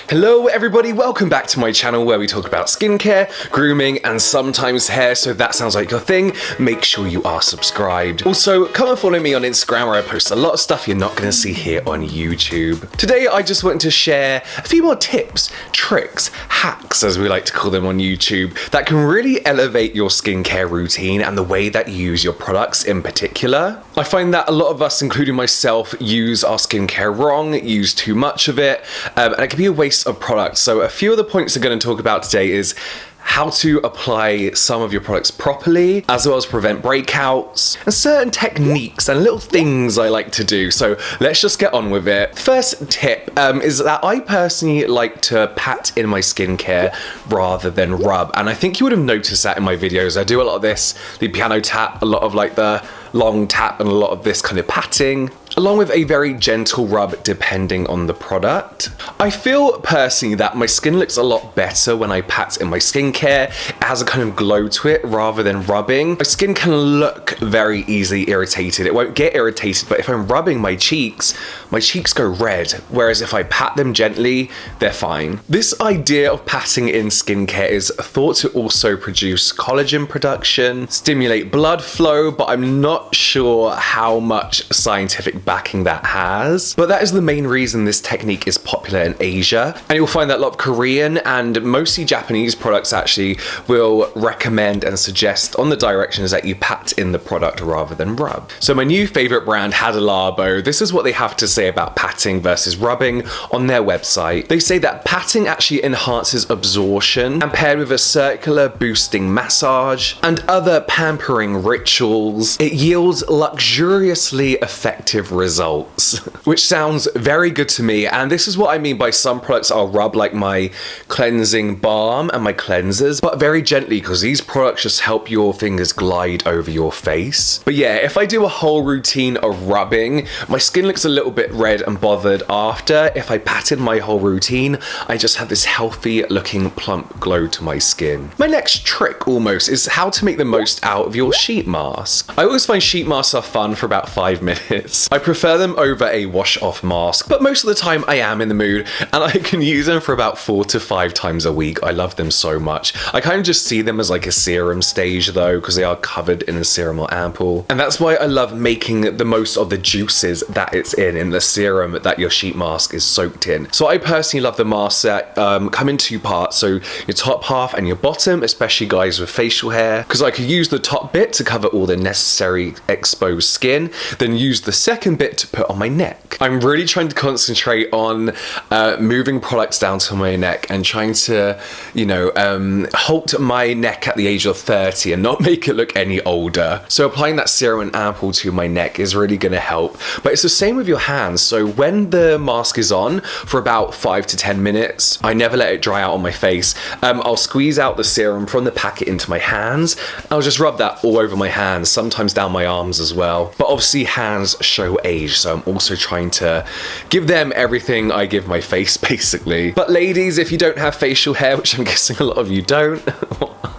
Hello everybody, welcome back to my channel where we talk about skincare, grooming, and sometimes hair, so if that sounds like your thing, make sure you are subscribed. Also, come and follow me on Instagram where I post a lot of stuff you're not gonna see here on YouTube. Today I just wanted to share a few more tips, tricks, hacks as we like to call them on YouTube, that can really elevate your skincare routine and the way that you use your products in particular. I find that a lot of us, including myself, use our skincare wrong, use too much of it, and it can be a waste of products. So a few of the points I'm going to talk about today is how to apply some of your products properly, as well as prevent breakouts, and certain techniques and little things I like to do. So let's just get on with it. First tip is that I personally like to pat in my skincare rather than rub. And I think you would have noticed that in my videos. I do a lot of this, the piano tap, a lot of like the long tap, and a lot of this kind of patting, along with a very gentle rub depending on the product. I feel personally that my skin looks a lot better when I pat in my skincare. It has a kind of glow to it rather than rubbing. My skin can look very easily irritated. It won't get irritated, but if I'm rubbing my cheeks go red, whereas if I pat them gently, they're fine. This idea of patting in skincare is thought to also produce collagen production, stimulate blood flow, but I'm not sure how much scientific backing that has, but that is the main reason this technique is popular in Asia. And you'll find that a lot of Korean and mostly Japanese products actually will recommend and suggest on the directions that you pat in the product rather than rub. So my new favorite brand, Labo, this is what they have to say about patting versus rubbing on their website. They say that patting actually enhances absorption, and paired with a circular boosting massage and other pampering rituals, it yields luxuriously effective results, which sounds very good to me. And this is what I mean by some products I'll rub, like my cleansing balm and my cleansers, but very gently, because these products just help your fingers glide over your face. But yeah, if I do a whole routine of rubbing, my skin looks a little bit red and bothered after. If I patted my whole routine, I just have this healthy looking plump glow to my skin. My next trick almost is how to make the most out of your sheet mask. I always find sheet masks are fun for about 5 minutes. I prefer them over a wash off mask, but most of the time I am in the mood, and I can use them for about 4 to 5 times a week. I love them so much. I kind of just see them as like a serum stage though, because they are covered in a serum or ampoule, and that's why I love making the most of the juices that it's in the serum that your sheet mask is soaked in. So I personally love the masks that come in 2 parts, so your top half and your bottom, especially guys with facial hair, because I could use the top bit to cover all the necessary exposed skin, then use the second bit to put on my neck. I'm really trying to concentrate on moving products down to my neck and trying to, you know, halt my neck at the age of 30 and not make it look any older. So applying that serum and ampoule to my neck is really going to help. But it's the same with your hands. So when the mask is on for about 5 to 10 minutes, I never let it dry out on my face. I'll squeeze out the serum from the packet into my hands. I'll just rub that all over my hands, sometimes down my arms as well. But obviously hands show age, so I'm also trying to give them everything I give my face, basically. But ladies, if you don't have facial hair, which I'm guessing a lot of you don't,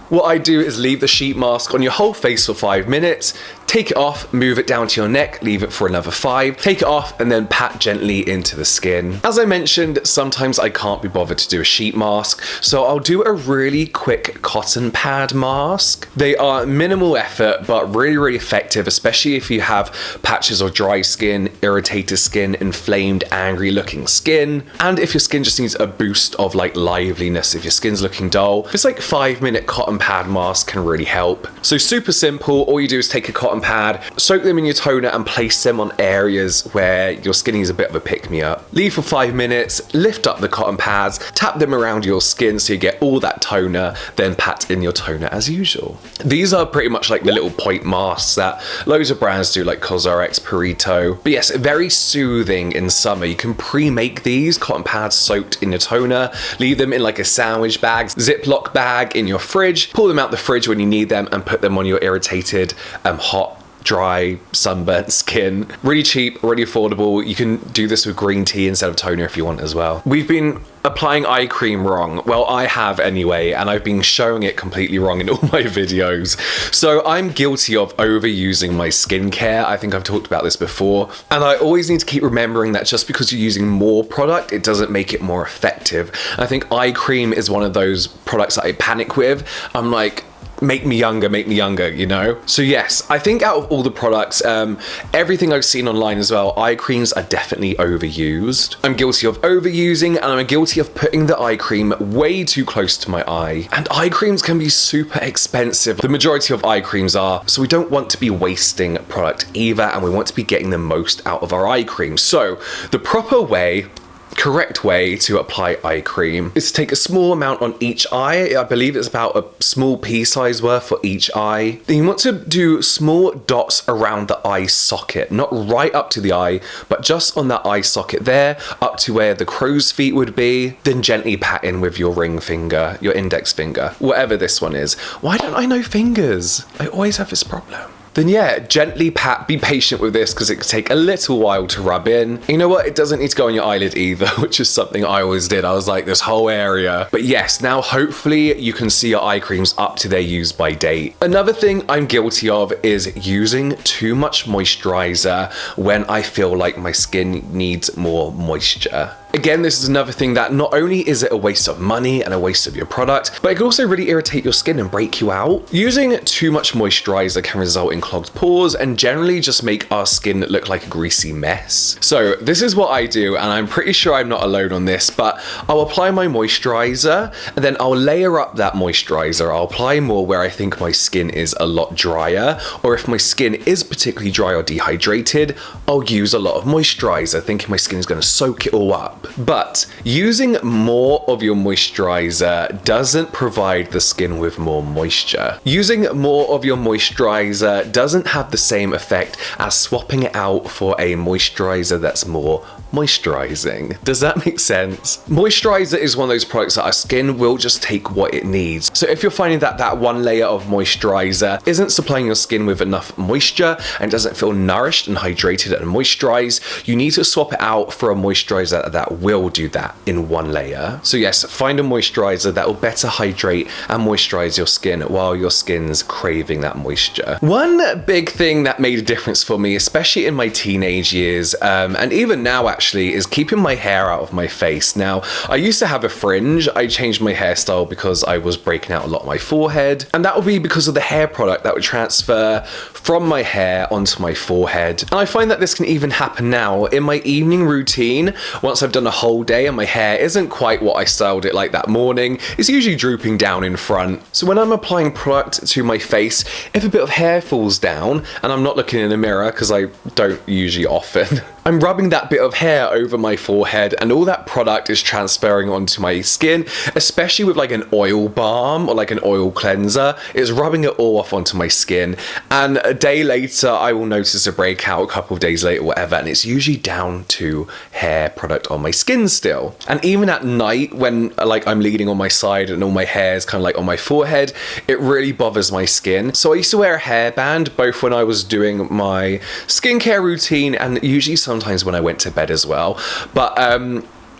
what I do is leave the sheet mask on your whole face for 5 minutes, take it off, move it down to your neck, leave it for another 5, take it off, and then pat gently into the skin. As I mentioned, sometimes I can't be bothered to do a sheet mask, so I'll do a really quick cotton pad mask. They are minimal effort, but really, really effective, especially if you have patches of dry skin, irritated skin, inflamed, angry looking skin, and if your skin just needs a boost of like liveliness, if your skin's looking dull. It's like 5-minute cotton pad mask can really help. So super simple, all you do is take a cotton pad, soak them in your toner and place them on areas where your skin needs a bit of a pick-me-up. Leave for 5 minutes, lift up the cotton pads, tap them around your skin so you get all that toner, then pat in your toner as usual. These are pretty much like the little point masks that loads of brands do, like Cosrx, Purito. But yes, very soothing in summer. You can pre-make these cotton pads soaked in your toner, leave them in like a sandwich bag, Ziploc bag in your fridge, pull them out the fridge when you need them and put them on your irritated, hot dry, sunburnt skin. Really cheap, really affordable. You can do this with green tea instead of toner if you want as well. We've been applying eye cream wrong. Well, I have anyway, and I've been showing it completely wrong in all my videos. So I'm guilty of overusing my skincare. I think I've talked about this before. And I always need to keep remembering that just because you're using more product, it doesn't make it more effective. I think eye cream is one of those products that I panic with. I'm like, make me younger, you know? So yes, I think out of all the products, everything I've seen online as well, eye creams are definitely overused. I'm guilty of overusing, and I'm guilty of putting the eye cream way too close to my eye. And eye creams can be super expensive. The majority of eye creams are, so we don't want to be wasting product either, and we want to be getting the most out of our eye cream. So the correct way to apply eye cream is to take a small amount on each eye. I believe it's about a small pea size worth for each eye. Then you want to do small dots around the eye socket, not right up to the eye, but just on that eye socket there, up to where the crow's feet would be. Then gently pat in with your ring finger, your index finger, whatever this one is. Why don't I know fingers? I always have this problem. Then yeah, gently pat, be patient with this because it could take a little while to rub in. You know what, it doesn't need to go on your eyelid either, which is something I always did. I was like, this whole area. But yes, now hopefully you can see your eye creams up to their use by date. Another thing I'm guilty of is using too much moisturizer when I feel like my skin needs more moisture. Again, this is another thing that not only is it a waste of money and a waste of your product, but it can also really irritate your skin and break you out. Using too much moisturizer can result in clogged pores and generally just make our skin look like a greasy mess. So this is what I do, and I'm pretty sure I'm not alone on this, but I'll apply my moisturizer and then I'll layer up that moisturizer. I'll apply more where I think my skin is a lot drier, or if my skin is particularly dry or dehydrated, I'll use a lot of moisturizer, thinking my skin is going to soak it all up. But using more of your moisturizer doesn't provide the skin with more moisture. Using more of your moisturizer doesn't have the same effect as swapping it out for a moisturizer that's more moisturizing. Does that make sense? Moisturizer is one of those products that our skin will just take what it needs. So if you're finding that that one layer of moisturizer isn't supplying your skin with enough moisture and doesn't feel nourished and hydrated and moisturized, you need to swap it out for a moisturizer that will do that in one layer. So yes, find a moisturizer that will better hydrate and moisturize your skin while your skin's craving that moisture. One big thing that made a difference for me, especially in my teenage years, and even now actually, is keeping my hair out of my face. Now, I used to have a fringe. I changed my hairstyle because I was breaking out a lot on my forehead, and that would be because of the hair product that would transfer from my hair onto my forehead. And I find that this can even happen now in my evening routine. Once I've done a whole day and my hair isn't quite what I styled it like that morning, it's usually drooping down in front. So when I'm applying product to my face, if a bit of hair falls down, and I'm not looking in the mirror because I don't usually often, I'm rubbing that bit of hair over my forehead, and all that product is transferring onto my skin, especially with like an oil balm or like an oil cleanser. It's rubbing it all off onto my skin, and a day later I will notice a breakout, a couple of days later, whatever, and it's usually down to hair product on my skin still. And even at night when like I'm leaning on my side and all my hair is kind of like on my forehead, it really bothers my skin. So I used to wear a hairband both when I was doing my skincare routine and usually sometimes when I went to bed as well. But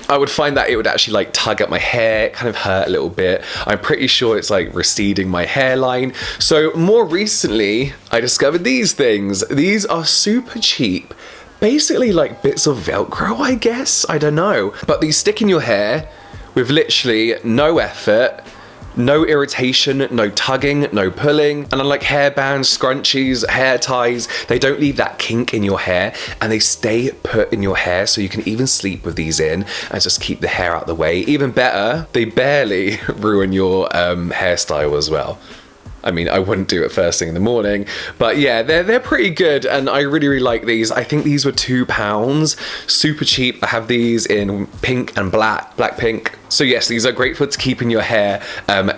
I would find that it would actually like tug at my hair, it kind of hurt a little bit. I'm pretty sure it's like receding my hairline. So more recently, I discovered these things. These are super cheap. Basically like bits of Velcro, I guess. I don't know. But these stick in your hair with literally no effort, no irritation, no tugging, no pulling. And unlike hairbands, scrunchies, hair ties, they don't leave that kink in your hair and they stay put in your hair, so you can even sleep with these in and just keep the hair out the way. Even better, they barely ruin your hairstyle as well. I mean, I wouldn't do it first thing in the morning, but yeah, they're pretty good, and I really like these. I think these were £2, super cheap. I have these in pink and black pink. So yes, these are great for keeping your hair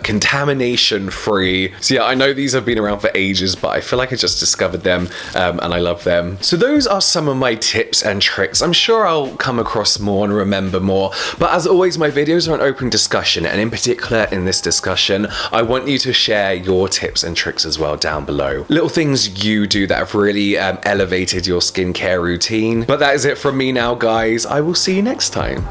contamination free. So yeah, I know these have been around for ages, but I feel like I just discovered them and I love them. So those are some of my tips and tricks. I'm sure I'll come across more and remember more, but as always, my videos are an open discussion, and in particular in this discussion, I want you to share your tips and tricks as well down below. Little things you do that have really elevated your skincare routine. But that is it from me now, guys. I will see you next time.